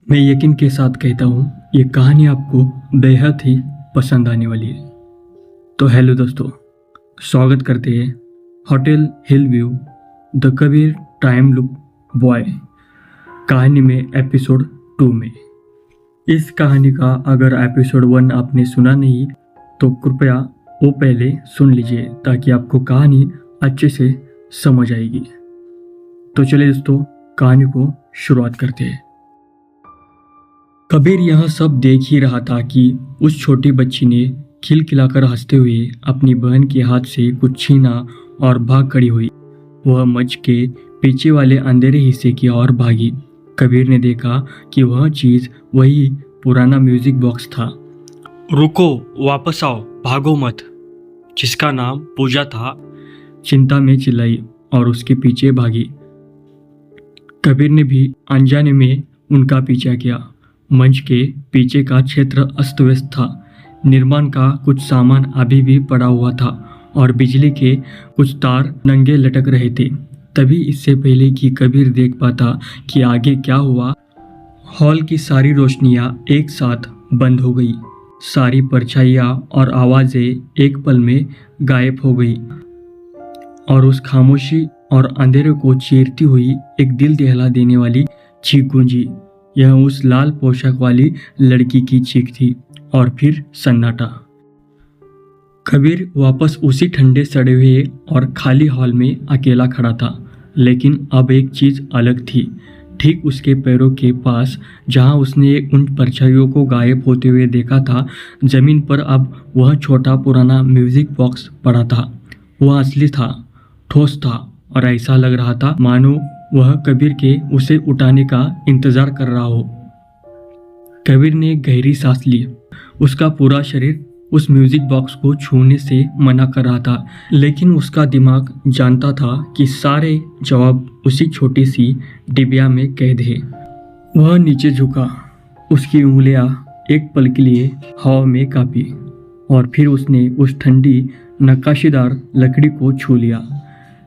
मैं यकीन के साथ कहता हूँ ये कहानी आपको बेहद ही पसंद आने वाली है। तो हेलो दोस्तों, स्वागत करते हैं hotel hill view the Kabir time loop boy कहानी में एपिसोड 2 में। इस कहानी का अगर एपिसोड 1 आपने सुना नहीं तो कृपया वो पहले सुन लीजिए ताकि आपको कहानी अच्छे से समझ आएगी। तो चलिए दोस्तों, कहानी को शुरुआत करते हैं। कबीर यह सब देख ही रहा था कि उस छोटी बच्ची ने खिलखिलाकर हंसते हुए अपनी बहन के हाथ से कुछ छीना और भाग खड़ी हुई। वह मंच के पीछे वाले अंधेरे हिस्से की ओर भागी। कबीर ने देखा कि वह चीज वही पुराना म्यूजिक बॉक्स था। रुको, वापस आओ, भागो मत, जिसका नाम पूजा था, चिंता में चिल्लाई और उसके पीछे भागी। कबीर ने भी अनजाने में उनका पीछा किया। मंच के पीछे का क्षेत्र अस्त व्यस्त था। निर्माण का कुछ सामान अभी भी पड़ा हुआ था और बिजली के कुछ तार नंगे लटक रहे थे। तभी इससे पहले कि कबीर देख पाता कि आगे क्या हुआ, हॉल की सारी रोशनियां एक साथ बंद हो गई। सारी परछाइयां और आवाजें एक पल में गायब हो गई और उस खामोशी और अंधेरे को चीरती हुई एक दिल दहला देने वाली चीख गूंजी। यह उस लाल पोशाक वाली लड़की की चीख थी। और फिर सन्नाटा। कबीर वापस उसी ठंडे सड़े हुए और खाली हॉल में अकेला खड़ा था। लेकिन अब एक चीज अलग थी। ठीक उसके पैरों के पास जहां उसने उन परछाइयों को गायब होते हुए देखा था, जमीन पर अब वह छोटा पुराना म्यूजिक बॉक्स पड़ा था। वह असली था, ठोस था और ऐसा लग रहा था मानो वह कबीर के उसे उठाने का इंतजार कर रहा हो। कबीर ने गहरी सांस ली। उसका पूरा शरीर उस म्यूजिक बॉक्स को छूने से मना कर रहा था, लेकिन उसका दिमाग जानता था कि सारे जवाब उसी छोटी सी डिबिया में कैद है। वह नीचे झुका। उसकी उंगलियां एक पल के लिए हवा में कांपी और फिर उसने उस ठंडी नक्काशीदार लकड़ी को छू लिया।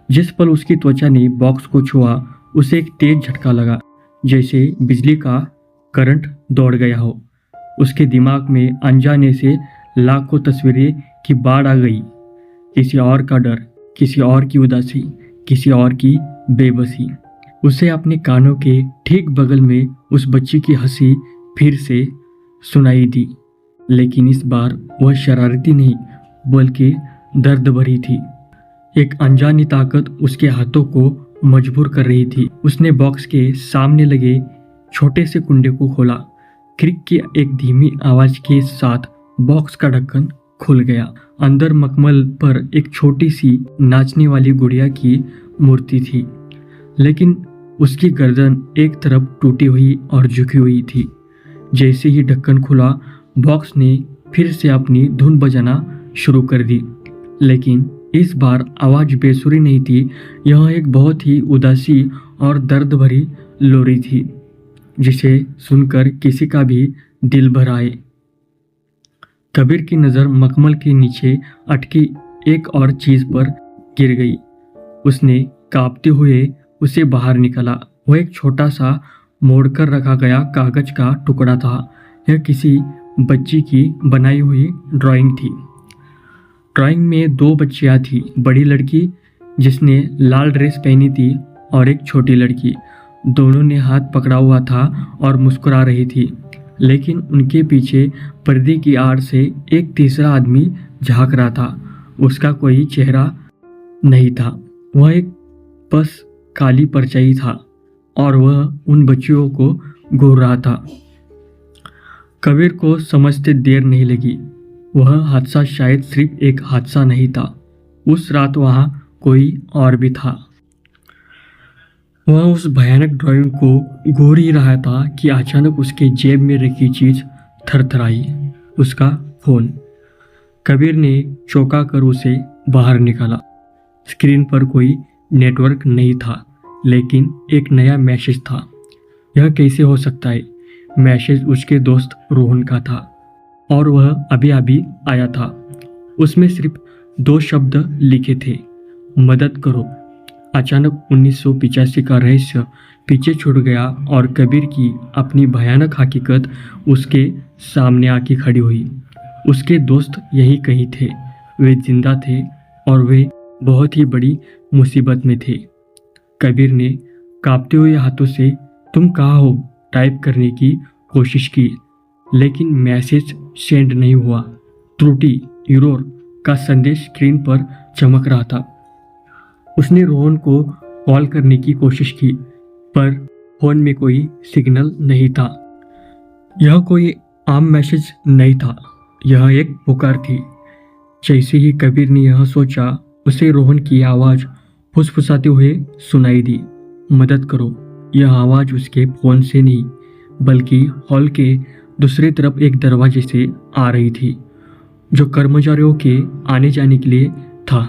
जिस पल उसकी त्वचा ने बॉक्स को छुआ, उसे एक तेज झटका लगा, जैसे बिजली का करंट दौड़ गया हो। उसके दिमाग में अनजाने से लाखों तस्वीरें की बाढ़ आ गई। किसी और का डर, किसी और की उदासी, किसी और की बेबसी। उसे अपने कानों के ठीक बगल में उस बच्ची की हंसी फिर से सुनाई दी, लेकिन इस बार वह शरारती नहीं बल्कि दर्द भरी थी। एक अनजानी ताकत उसके हाथों को मजबूर कर रही थी। उसने बॉक्स के सामने लगे छोटे से कुंडे को खोला। क्रिक की एक धीमी आवाज के साथ बॉक्स का ढक्कन खुल गया। अंदर मखमल पर एक छोटी सी नाचने वाली गुड़िया की मूर्ति थी, लेकिन उसकी गर्दन एक तरफ टूटी हुई और झुकी हुई थी। जैसे ही ढक्कन खुला, बॉक्स ने फिर से अपनी धुन बजाना शुरू कर दी, लेकिन इस बार आवाज बेसुरी नहीं थी। यह एक बहुत ही उदासी और दर्द भरी लोरी थी, जिसे सुनकर किसी का भी दिल भर आए। कबीर की नज़र मखमल के नीचे अटकी एक और चीज पर गिर गई। उसने कांपते हुए उसे बाहर निकाला। वह एक छोटा सा मोड़कर रखा गया कागज का टुकड़ा था। यह किसी बच्ची की बनाई हुई ड्राइंग थी। ड्राइंग में 2 बच्चियां थी, बड़ी लड़की जिसने लाल ड्रेस पहनी थी और एक छोटी लड़की। दोनों ने हाथ पकड़ा हुआ था और मुस्कुरा रही थी, लेकिन उनके पीछे पर्दे की आड़ से एक तीसरा आदमी झांक रहा था। उसका कोई चेहरा नहीं था, वह एक बस काली परछाई था और वह उन बच्चियों को घूर रहा था। कबीर को समझते देर नहीं लगी। वह हादसा शायद सिर्फ एक हादसा नहीं था, उस रात वहां कोई और भी था। वह उस भयानक ड्राइंग को घूर ही रहा था कि अचानक उसके जेब में रखी चीज थरथराई। उसका फोन। कबीर ने चौंका कर उसे बाहर निकाला। स्क्रीन पर कोई नेटवर्क नहीं था, लेकिन एक नया मैसेज था। यह कैसे हो सकता है? मैसेज उसके दोस्त रोहन का था और वह अभी अभी आया था। उसमें सिर्फ 2 शब्द लिखे थे, मदद करो। अचानक 1985 का रहस्य पीछे छूट गया और कबीर की अपनी भयानक हकीकत उसके सामने आके खड़ी हुई। उसके दोस्त यही कहीं थे, वे जिंदा थे और वे बहुत ही बड़ी मुसीबत में थे। कबीर ने कांपते हुए हाथों से तुम कहाँ हो टाइप करने की कोशिश की, लेकिन मैसेज सेंड नहीं हुआ। त्रुटि एरर का संदेश स्क्रीन पर चमक रहा था। उसने रोहन को कॉल करने की कोशिश की, पर फोन में कोई सिग्नल नहीं था। यह कोई आम मैसेज नहीं था, यह एक पुकार थी। जैसे ही कबीर ने यह सोचा, उसे रोहन की आवाज़ फुसफुसाते हुए सुनाई दी, मदद करो। यह आवाज़ उसके फ़ोन से नहीं, बल्कि हॉल के दूसरी तरफ एक दरवाजे से आ रही थी, जो कर्मचारियों के आने जाने के लिए था।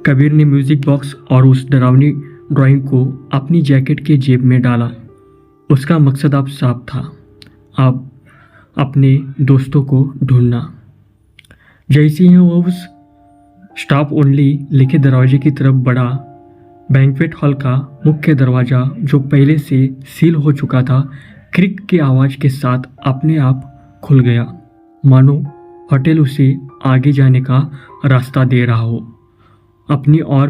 कबीर ने म्यूजिक बॉक्स और उस डरावनी ड्राइंग को अपनी जैकेट के जेब में डाला। उसका मकसद अब साफ था, अब अपने दोस्तों को ढूंढना। जैसे ही वह उस स्टाफ ओनली लिखे दरवाजे की तरफ बढ़ा, बैंक्वेट हॉल का मुख्य दरवाज़ा जो पहले से सील हो चुका था, क्रिक की आवाज़ के साथ अपने आप खुल गया, मानो होटल उसे आगे जाने का रास्ता दे रहा हो, अपनी और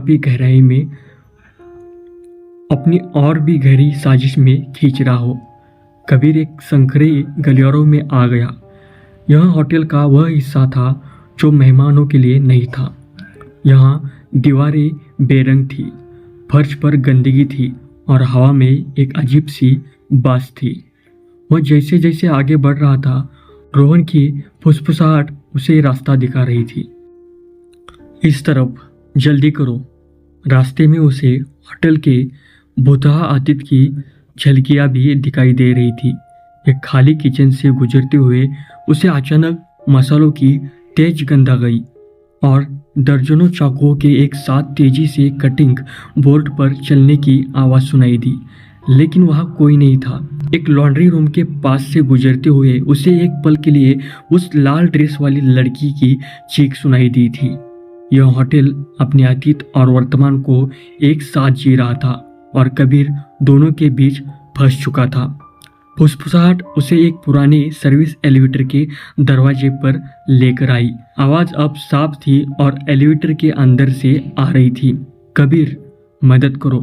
भी गहरी साजिश में खींच रहा हो। कबीर एक संकरे गलियारों में आ गया। यह होटल का वह हिस्सा था जो मेहमानों के लिए नहीं था। यहाँ दीवारें बेरंग थी, फर्श पर गंदगी थी और हवा में एक अजीब सी बास थी। वह जैसे जैसे आगे बढ़ रहा था, रोहन की फुसफुसाहट उसे रास्ता दिखा रही थी। इस तरफ, जल्दी करो। रास्ते में उसे होटल के भूतहा अतीत की झलकियाँ भी दिखाई दे रही थी। एक खाली किचन से गुजरते हुए उसे अचानक मसालों की तेज गंध आ गई और दर्जनों चाकुओं के एक साथ तेजी से कटिंग बोर्ड पर चलने की आवाज़ सुनाई दी, लेकिन वहाँ कोई नहीं था। एक लॉन्ड्री रूम के पास से गुजरते हुए उसे एक पल के लिए उस लाल ड्रेस वाली लड़की की चीख सुनाई दी थी। यह होटल अपने अतीत और वर्तमान को एक साथ जी रहा था और कबीर दोनों के बीच फंस चुका था। फुसफुसाहट उसे एक पुराने सर्विस एलिवेटर के दरवाजे पर लेकर आई। आवाज़ अब साफ थी और एलिवेटर के अंदर से आ रही थी। कबीर, मदद करो।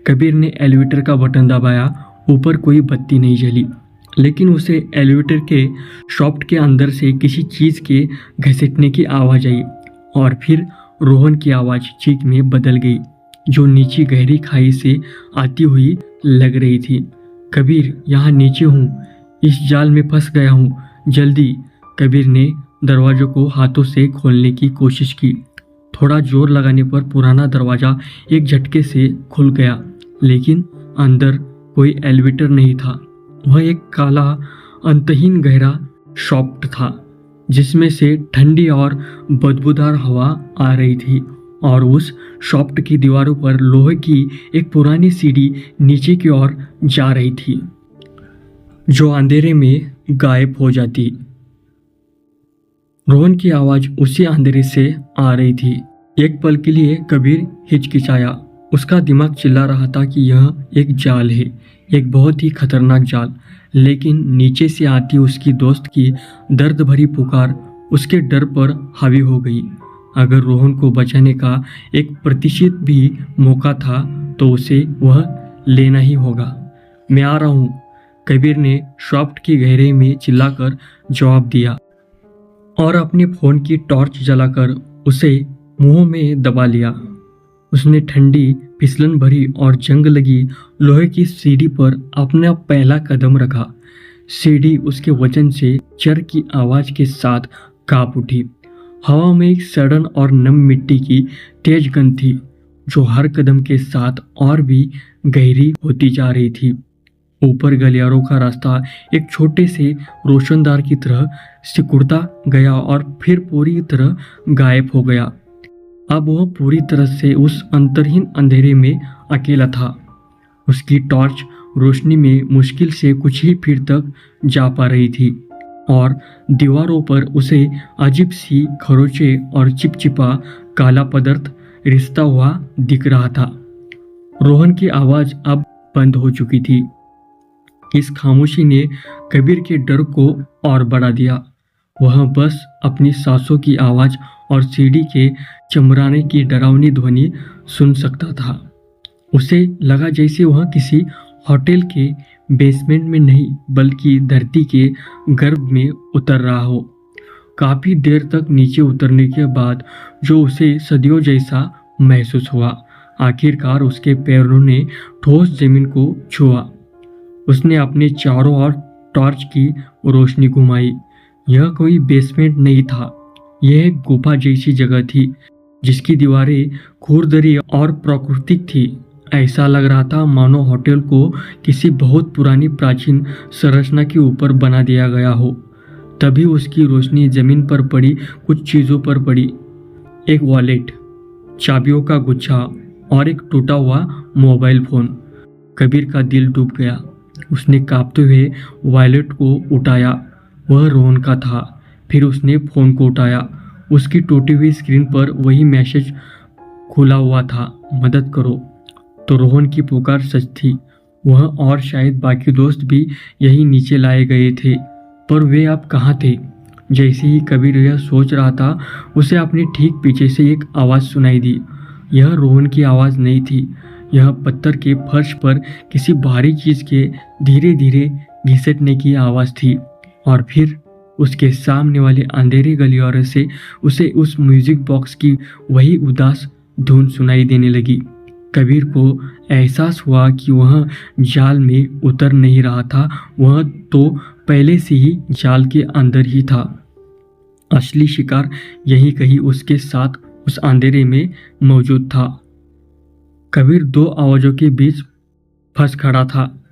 कबीर ने एलिवेटर का बटन दबाया। ऊपर कोई बत्ती नहीं जली, लेकिन उसे एलिवेटर के शॉफ्ट के अंदर से किसी चीज़ के घसीटने की आवाज़ आई और फिर रोहन की आवाज़ चीख में बदल गई, जो नीचे गहरी खाई से आती हुई लग रही थी। कबीर, यहाँ नीचे हूँ, इस जाल में फंस गया हूँ, जल्दी। कबीर ने दरवाज़ों को हाथों से खोलने की कोशिश की। थोड़ा जोर लगाने पर पुराना दरवाज़ा एक झटके से खुल गया, लेकिन अंदर कोई एलिवेटर नहीं था। वह एक काला अंतहीन गहरा शॉफ्ट था, जिसमें से ठंडी और बदबूदार हवा आ रही थी और उस शॉफ्ट की दीवारों पर लोहे की एक पुरानी सीढ़ी नीचे की ओर जा रही थी, जो अंधेरे में गायब हो जाती। रोहन की आवाज़ उसी अंधेरे से आ रही थी। एक पल के लिए कबीर हिचकिचाया। उसका दिमाग चिल्ला रहा था कि यह एक जाल है, एक बहुत ही खतरनाक जाल। लेकिन नीचे से आती उसकी दोस्त की दर्द भरी पुकार उसके डर पर हावी हो गई। अगर रोहन को बचाने का एक प्रतिशत भी मौका था तो उसे वह लेना ही होगा। मैं आ रहा हूँ, कबीर ने शॉफ्ट की गहराई में चिल्लाकर जवाब दिया और अपने फ़ोन की टॉर्च जलाकर उसे मुंह में दबा लिया। उसने ठंडी, फिसलन भरी और जंग लगी लोहे की सीढ़ी पर अपना पहला कदम रखा। सीढ़ी उसके वजन से चर की आवाज़ के साथ कांप उठी। हवा में एक सड़न और नम मिट्टी की तेज गंध थी, जो हर कदम के साथ और भी गहरी होती जा रही थी। ऊपर गलियारों का रास्ता एक छोटे से रोशनदार की तरह सिकुड़ता गया और फिर पूरी तरह गायब हो गया। अब वह पूरी तरह से उस अंतरहीन अंधेरे में अकेला था। उसकी टॉर्च रोशनी में मुश्किल से कुछ ही फीट तक जा पा रही थी और दीवारों पर उसे अजीब सी खरोंचे और चिपचिपा काला पदार्थ रिसता हुआ दिख रहा था। रोहन की आवाज़ अब बंद हो चुकी थी। इस खामोशी ने कबीर के डर को और बढ़ा दिया। वह बस अपनी सांसों की आवाज़ और सीढ़ी के चमराने की डरावनी ध्वनि सुन सकता था। उसे लगा जैसे वह किसी होटल के बेसमेंट में नहीं बल्कि धरती के गर्भ में उतर रहा हो। काफ़ी देर तक नीचे उतरने के बाद जो उसे सदियों जैसा महसूस हुआ, आखिरकार उसके पैरों ने ठोस जमीन को छुआ। उसने अपने चारों ओर टॉर्च की रोशनी घुमाई। यह कोई बेसमेंट नहीं था, यह एक गुफा जैसी जगह थी जिसकी दीवारें खुरदरी और प्राकृतिक थी। ऐसा लग रहा था मानो होटल को किसी बहुत पुरानी प्राचीन संरचना के ऊपर बना दिया गया हो। तभी उसकी रोशनी जमीन पर पड़ी कुछ चीज़ों पर पड़ी। एक वॉलेट, चाबियों का गुच्छा और एक टूटा हुआ मोबाइल फ़ोन। कबीर का दिल डूब गया। उसने कांपते हुए वॉलेट को उठाया। वह रोहन का था। फिर उसने फ़ोन को उठाया। उसकी टूटी हुई स्क्रीन पर वही मैसेज खुला हुआ था, मदद करो। तो रोहन की पुकार सच थी। वह और शायद बाकी दोस्त भी यही नीचे लाए गए थे, पर वे अब कहाँ थे? जैसे ही कबीर यह सोच रहा था, उसे अपने ठीक पीछे से एक आवाज़ सुनाई दी। यह रोहन की आवाज़ नहीं थी। यह पत्थर के फर्श पर किसी भारी चीज़ के धीरे धीरे घिसटने की आवाज़ थी। और फिर उसके सामने वाले अंधेरे गलियारे से उसे उस म्यूजिक बॉक्स की वही उदास धुन सुनाई देने लगी। कबीर को एहसास हुआ कि वह जाल में उतर नहीं रहा था, वह तो पहले से ही जाल के अंदर ही था। असली शिकार यहीं कहीं उसके साथ उस अंधेरे में मौजूद था। कबीर दो आवाज़ों के बीच फंस खड़ा था।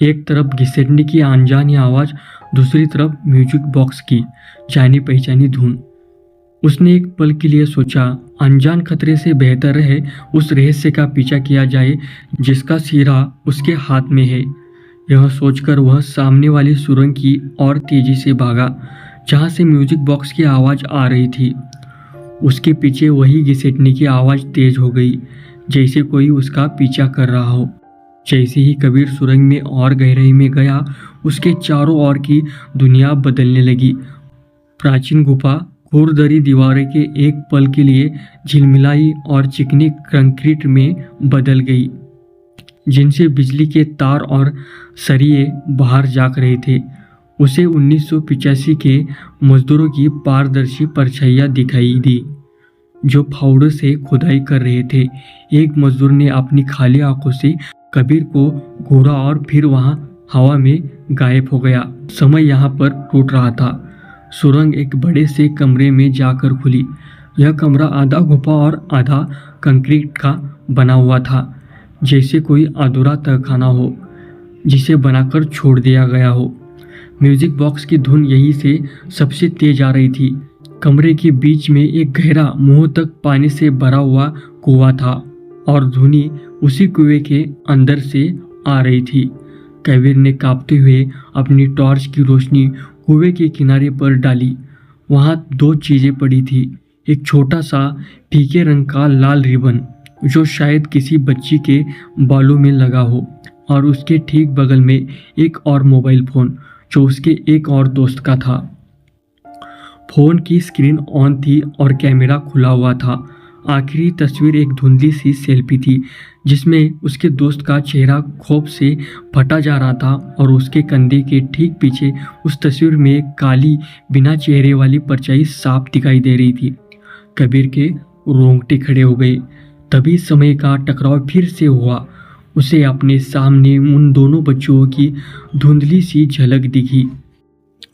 एक तरफ घिसटने की अनजानी आवाज़, दूसरी तरफ म्यूजिक बॉक्स की जानी पहचानी धुन। उसने एक पल के लिए सोचा, अनजान खतरे से बेहतर है उस रहस्य का पीछा किया जाए जिसका सिरा उसके हाथ में है। यह सोचकर वह सामने वाली सुरंग की ओर तेजी से भागा जहाँ से म्यूजिक बॉक्स की आवाज़ आ रही थी। उसके पीछे वही घिसटने की आवाज़ तेज हो गई, जैसे कोई उसका पीछा कर रहा हो। जैसे ही कबीर सुरंग में और गहराई में गया, उसके चारों ओर की दुनिया बदलने लगी। प्राचीन गुफा खुरदरी दीवारें के एक पल के लिए झिलमिलाई और चिकनी कंक्रीट में बदल गई, जिनसे बिजली के तार और सरिये बाहर झाँक रहे थे। उसे 1985 के मजदूरों की पारदर्शी परछाइयाँ दिखाई दी जो फावड़े से खुदाई कर रहे थे। एक मजदूर ने अपनी खाली आंखों से कबीर को घूरा और फिर वहां हवा में गायब हो गया। समय यहाँ पर टूट रहा था। सुरंग एक बड़े से कमरे में जाकर खुली। यह कमरा आधा गुफा और आधा कंक्रीट का बना हुआ था, जैसे कोई अधूरा तहखाना हो जिसे बनाकर छोड़ दिया गया हो। म्यूजिक बॉक्स की धुन यहीं से सबसे तेज आ रही थी। कमरे के बीच में एक गहरा मुंह तक पानी से भरा हुआ कुआं था और धुनी उसी कुएं के अंदर से आ रही थी। कबीर ने कांपते हुए अपनी टॉर्च की रोशनी कुएं के किनारे पर डाली। वहां दो चीजें पड़ी थी। एक छोटा सा फीके रंग का लाल रिबन जो शायद किसी बच्ची के बालों में लगा हो, और उसके ठीक बगल में एक और मोबाइल फ़ोन जो उसके एक और दोस्त का था। फ़ोन की स्क्रीन ऑन थी और कैमरा खुला हुआ था। आखिरी तस्वीर एक धुंधली सी सेल्फी थी जिसमें उसके दोस्त का चेहरा खौफ से फटा जा रहा था, और उसके कंधे के ठीक पीछे उस तस्वीर में एक काली बिना चेहरे वाली परछाई साफ दिखाई दे रही थी। कबीर के रोंगटे खड़े हो गए। तभी समय का टकराव फिर से हुआ। उसे अपने सामने उन दोनों बच्चों की धुंधली सी झलक दिखी।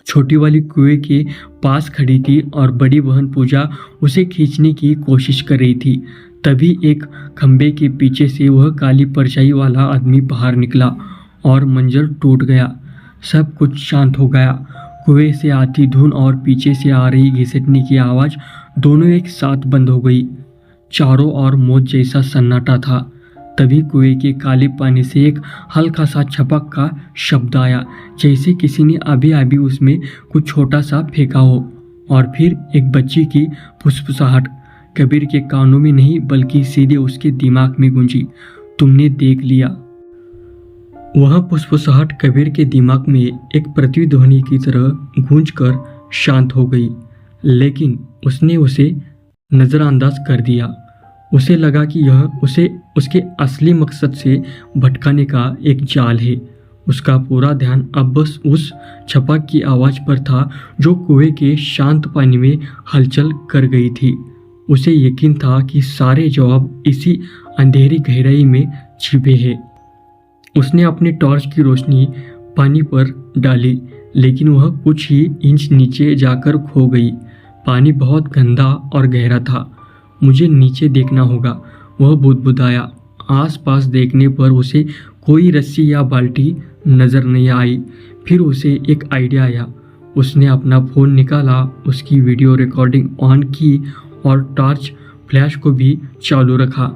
छोटी वाली कुएं के पास खड़ी थी और बड़ी बहन पूजा उसे खींचने की कोशिश कर रही थी। तभी एक खंबे के पीछे से वह काली परछाई वाला आदमी बाहर निकला और मंजर टूट गया। सब कुछ शांत हो गया। कुएं से आती धुन और पीछे से आ रही घिसटने की आवाज़ दोनों एक साथ बंद हो गई। चारों ओर मौत जैसा सन्नाटा था। तभी कुएं के काले पानी से एक हल्का सा छपक का शब्द आया, जैसे किसी ने अभी अभी उसमें कुछ छोटा सा फेंका हो। और फिर एक बच्ची की फुसफुसाहट कबीर के कानों में नहीं बल्कि सीधे उसके दिमाग में गूंजी, तुमने देख लिया। वह फुसफुसाहट कबीर के दिमाग में एक प्रतिध्वनि की तरह गूंजकर शांत हो गई, लेकिन उसने उसे नज़रअंदाज कर दिया। उसे लगा कि यह उसे उसके असली मकसद से भटकाने का एक जाल है। उसका पूरा ध्यान अब बस उस छपाक की आवाज़ पर था जो कुएं के शांत पानी में हलचल कर गई थी। उसे यकीन था कि सारे जवाब इसी अंधेरी गहराई में छिपे हैं। उसने अपनी टॉर्च की रोशनी पानी पर डाली, लेकिन वह कुछ ही इंच नीचे जाकर खो गई। पानी बहुत गंदा और गहरा था। मुझे नीचे देखना होगा, वह बुदबुदाया। आसपास देखने पर उसे कोई रस्सी या बाल्टी नजर नहीं आई। फिर उसे एक आइडिया आया। उसने अपना फ़ोन निकाला, उसकी वीडियो रिकॉर्डिंग ऑन की और टॉर्च फ्लैश को भी चालू रखा।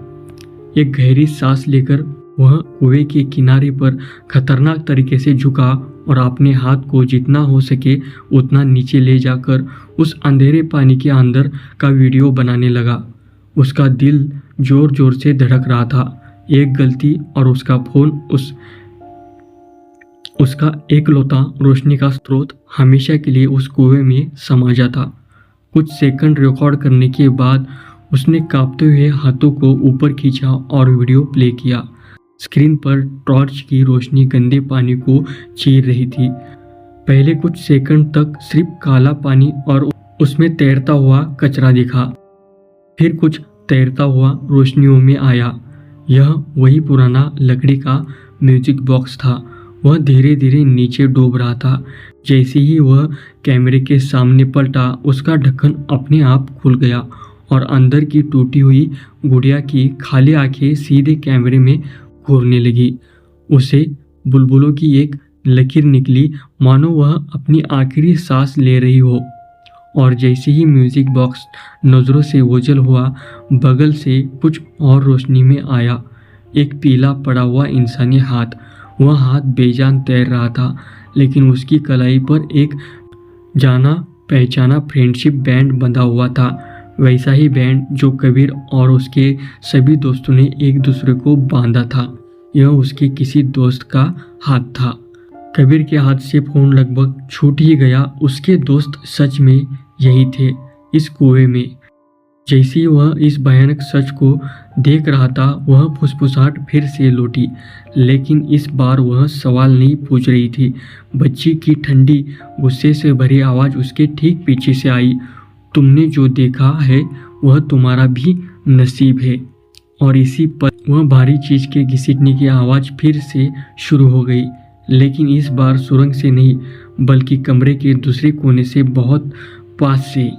एक गहरी सांस लेकर वह कुएं के किनारे पर खतरनाक तरीके से झुका और अपने हाथ को जितना हो सके उतना नीचे ले जाकर उस अंधेरे पानी के अंदर का वीडियो बनाने लगा। उसका दिल जोर जोर से धड़क रहा था। एक गलती और उसका फ़ोन उसका एकलौता रोशनी का स्रोत हमेशा के लिए उस कुएं में समा जाता। कुछ सेकंड रिकॉर्ड करने के बाद उसने कांपते हुए हाथों को ऊपर खींचा और वीडियो प्ले किया। स्क्रीन पर टॉर्च की रोशनी गंदे पानी को चीर रही थी। पहले कुछ सेकंड तक सिर्फ काला पानी और उसमें तैरता हुआ कचरा दिखा। फिर कुछ तैरता हुआ रोशनियों में आया। यह वही पुराना लकड़ी का म्यूजिक बॉक्स था। वह धीरे धीरे नीचे डूब रहा था। जैसे ही वह कैमरे के सामने पलटा, उसका ढक्कन अपने आप खुल गया और अंदर की टूटी हुई गुड़िया की खाली आंखें सीधे कैमरे में घूरने लगी। उसे बुलबुलों की एक लकीर निकली, मानो वह अपनी आखिरी सांस ले रही हो। और जैसे ही म्यूजिक बॉक्स नज़रों से ओझल हुआ, बगल से कुछ और रोशनी में आया। एक पीला पड़ा हुआ इंसानी हाथ। वह हाथ बेजान तैर रहा था, लेकिन उसकी कलाई पर एक जाना पहचाना फ्रेंडशिप बैंड बंधा हुआ था। वैसा ही बैंड जो कबीर और उसके सभी दोस्तों ने एक दूसरे को बांधा था। यह उसके किसी दोस्त का हाथ था। कबीर के हाथ से फोन लगभग छूट ही गया। उसके दोस्त सच में यही थे, इस कुएं में। जैसे ही वह इस भयानक सच को देख रहा था, वह फुसफुसाहट फिर से लौटी, लेकिन इस बार वह सवाल नहीं पूछ रही थी। बच्ची की ठंडी गुस्से से भरी आवाज़ उसके ठीक पीछे से आई। तुमने जो देखा है वह तुम्हारा भी नसीब है। और इसी पर वह भारी चीज के घिसटने की आवाज़ फिर से शुरू हो गई, लेकिन इस बार सुरंग से नहीं, बल्कि कमरे के दूसरे कोने से बहुत पास से।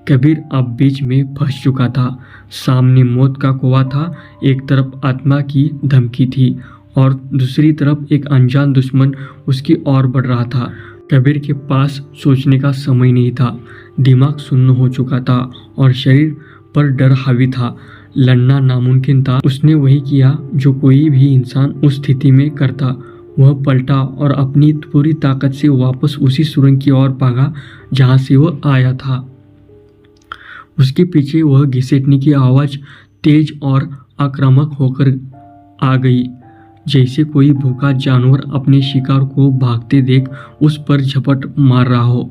कबीर अब बीच में फंस चुका था। सामने मौत का कुआं था। एक तरफ आत्मा की धमकी थी और दूसरी तरफ एक अनजान दुश्मन उसकी ओर बढ़ रहा था। कबीर के पास सोचने का समय नहीं था। दिमाग सुन्न हो चुका था और शरीर पर डर हावी था। लड़ना नामुमकिन था। उसने वही किया जो कोई भी इंसान उस स्थिति में करता। वह पलटा और अपनी पूरी ताकत से वापस उसी सुरंग की ओर भागा जहां से वह आया था। उसके पीछे वह घिसटने की आवाज़ तेज और आक्रामक होकर आ गई, जैसे कोई भूखा जानवर अपने शिकार को भागते देख उस पर झपट मार रहा हो।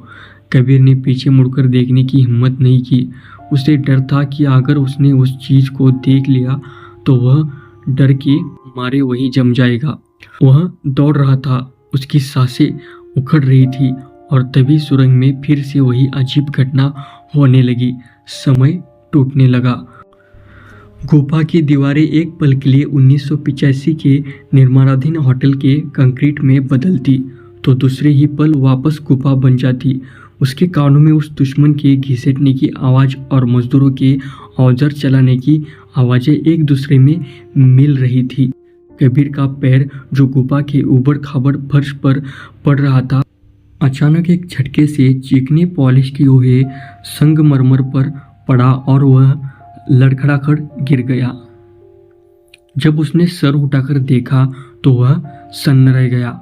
कबीर ने पीछे मुड़कर देखने की हिम्मत नहीं की। उसे डर था कि अगर उसने उस चीज को देख लिया तो वह डर के मारे वहीं जम जाएगा। वह दौड़ रहा था, उसकी सांसें उखड़ रही थी और तभी सुरंग में फिर से वही अजीब घटना होने लगी। समय टूटने लगा। गुफा की दीवारें एक पल के लिए 1985 के निर्माणाधीन होटल के कंक्रीट में बदलती तो दूसरे ही पल वापस गुफा बन जाती। उसके कानों में उस दुश्मन के घिसटने की आवाज़ और मजदूरों के औजार चलाने की आवाज़ें एक दूसरे में मिल रही थी। कबीर का पैर जो गुफा के ऊबड़ खाबड़ फर्श पर पड़ रहा था, अचानक एक झटके से चिकनी पॉलिश की हुए संगमरमर पर पड़ा और वह लड़खड़ाकर गिर गया। जब उसने सर उठाकर देखा तो वह सन्न रह गया।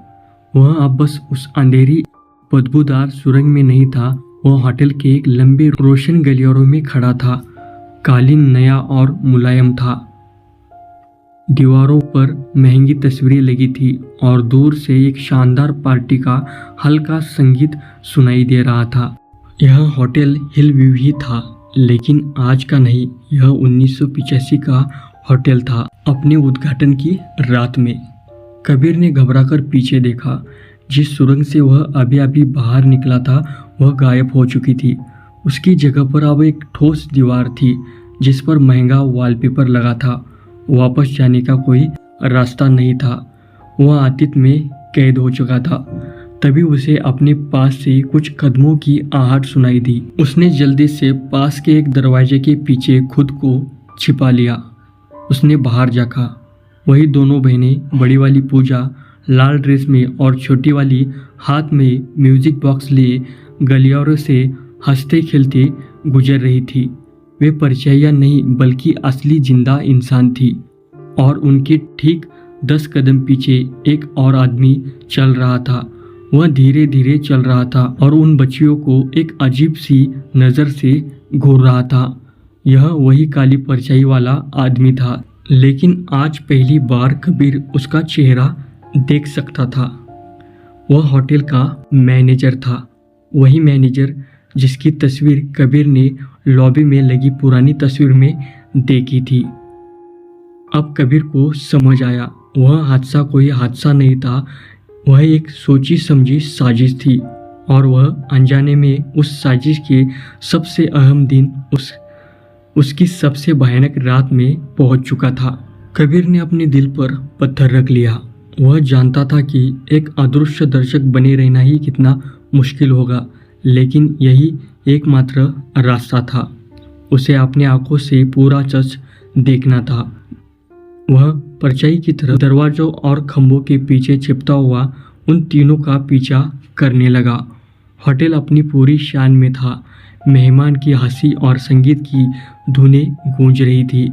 वह अब बस उस अंधेरी बदबूदार सुरंग में नहीं था, वह होटल के एक लंबे रोशन गलियारों में खड़ा था। कालीन नया और मुलायम था, दीवारों पर महंगी तस्वीरें लगी थी और दूर से एक शानदार पार्टी का हल्का संगीत सुनाई दे रहा था। यह होटल हिल व्यू ही था, लेकिन आज का नहीं। यह 1985 का होटल था। अपने उद्घाटन की रात में कबीर ने घबराकर पीछे देखा। जिस सुरंग से वह अभी अभी बाहर निकला था वह गायब हो चुकी थी। उसकी जगह पर अब एक ठोस दीवार थी जिस पर महंगा वॉलपेपर लगा था। वापस जाने का कोई रास्ता नहीं था। वह अतीत में कैद हो चुका था। तभी उसे अपने पास से कुछ कदमों की आहट सुनाई दी। उसने जल्दी से पास के एक दरवाजे के पीछे खुद को छिपा लिया। उसने बाहर झांका। वही दोनों बहनें, बड़ी वाली पूजा लाल ड्रेस में और छोटी वाली हाथ में म्यूजिक बॉक्स लिए गलियारों से हंसते खेलते गुजर रही थी। वे परछाइयाँ नहीं बल्कि असली जिंदा इंसान थी। और उनके ठीक 10 कदम पीछे एक और आदमी चल रहा था। वह धीरे धीरे चल रहा था और उन बच्चियों को एक अजीब सी नज़र से घूर रहा था। यह वही काली परछाई वाला आदमी था, लेकिन आज पहली बार कबीर उसका चेहरा देख सकता था। वह होटल का मैनेजर था। वही मैनेजर जिसकी तस्वीर कबीर ने लॉबी में लगी पुरानी तस्वीर में देखी थी। अब कबीर को समझ आया, वह हादसा कोई हादसा नहीं था। वह एक सोची समझी साजिश थी और वह अनजाने में उस साजिश के सबसे अहम दिन उसकी सबसे भयानक रात में पहुंच चुका था। कबीर ने अपने दिल पर पत्थर रख लिया। वह जानता था कि एक अदृश्य दर्शक बने रहना ही कितना मुश्किल होगा, लेकिन यही एकमात्र रास्ता था। उसे अपने आंखों से पूरा सच देखना था। वह परछाई की तरह दरवाजों और खंभों के पीछे छिपता हुआ उन तीनों का पीछा करने लगा। होटल अपनी पूरी शान में था। मेहमान की हंसी और संगीत की धुनें गूंज रही थी।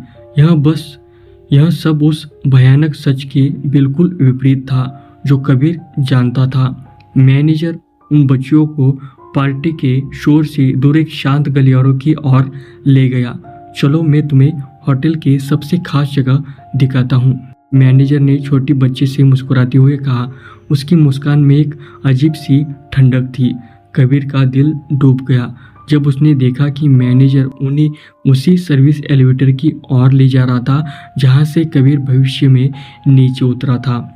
यह सब उस भयानक सच के बिल्कुल विपरीत था जो कबीर जानता था। मैनेजर उन बच्चियों को पार्टी के शोर से दूर एक शांत गलियारों की ओर ले गया। चलो मैं तुम्हें होटल के सबसे खास जगह दिखाता हूँ, मैनेजर ने छोटी बच्ची से मुस्कुराते हुए कहा। उसकी मुस्कान में एक अजीब सी ठंडक थी। कबीर का दिल डूब गया जब उसने देखा कि मैनेजर उन्हें उसी सर्विस एलिवेटर की ओर ले जा रहा था जहां से कबीर भविष्य में नीचे उतरा था।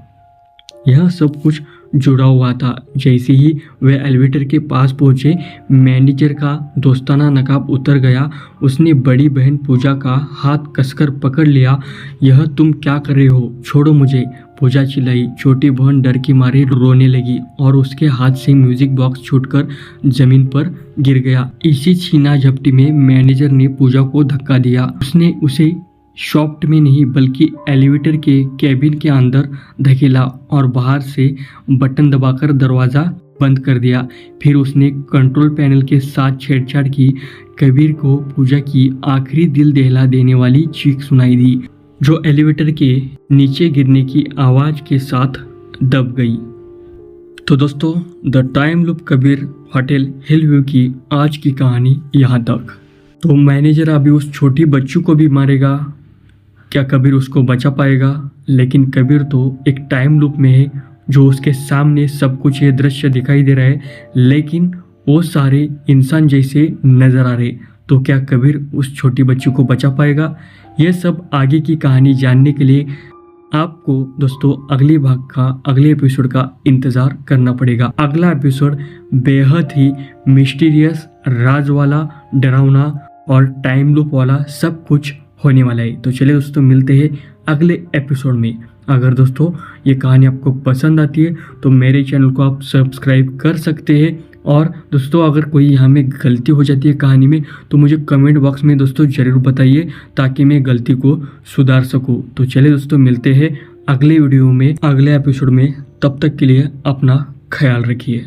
यह सब कुछ जुड़ा हुआ था। जैसे ही वे एलिवेटर के पास पहुंचे, मैनेजर का दोस्ताना नकाब उतर गया। उसने बड़ी बहन पूजा का हाथ कसकर पकड़ लिया। यह तुम क्या कर रहे हो? छोड़ो मुझे, पूजा चिल्लाई। छोटी बहन डर के मारे रोने लगी और उसके हाथ से म्यूजिक बॉक्स छूटकर जमीन पर गिर गया। इसी छीना झपटी में मैनेजर ने पूजा को धक्का दिया। उसने उसे शॉफ्ट में नहीं बल्कि एलिवेटर के कैबिन के अंदर धकेला और बाहर से बटन दबाकर दरवाज़ा बंद कर दिया। फिर उसने कंट्रोल पैनल के साथ छेड़छाड़ की। कबीर को पूजा की आखिरी दिल दहला देने वाली चीख सुनाई दी, जो एलिवेटर के नीचे गिरने की आवाज़ के साथ दब गई। तो दोस्तों, the time loop Kabir hotel hill view की आज की कहानी यहाँ तक। तो मैनेजर अभी उस छोटी बच्ची को भी मारेगा। क्या कबीर उसको बचा पाएगा? लेकिन कबीर तो एक टाइम लूप में है, जो उसके सामने सब कुछ ये दृश्य दिखाई दे रहा है, लेकिन वो सारे इंसान जैसे नजर आ रहे। तो क्या कबीर उस छोटी बच्ची को बचा पाएगा? ये सब आगे की कहानी जानने के लिए आपको दोस्तों अगले भाग का, अगले एपिसोड का इंतज़ार करना पड़ेगा। अगला एपिसोड बेहद ही मिस्टीरियस, राज वाला, डरावना और टाइम लूप वाला सब कुछ होने वाला है। तो चलिए दोस्तों, मिलते हैं अगले एपिसोड में। अगर दोस्तों ये कहानी आपको पसंद आती है तो मेरे चैनल को आप सब्सक्राइब कर सकते हैं। और दोस्तों अगर कोई यहाँ में गलती हो जाती है कहानी में तो मुझे कमेंट बॉक्स में दोस्तों ज़रूर बताइए, ताकि मैं गलती को सुधार सकूँ। तो चलिए दोस्तों, मिलते हैं अगले वीडियो में, अगले एपिसोड में। तब तक के लिए अपना ख्याल रखिए।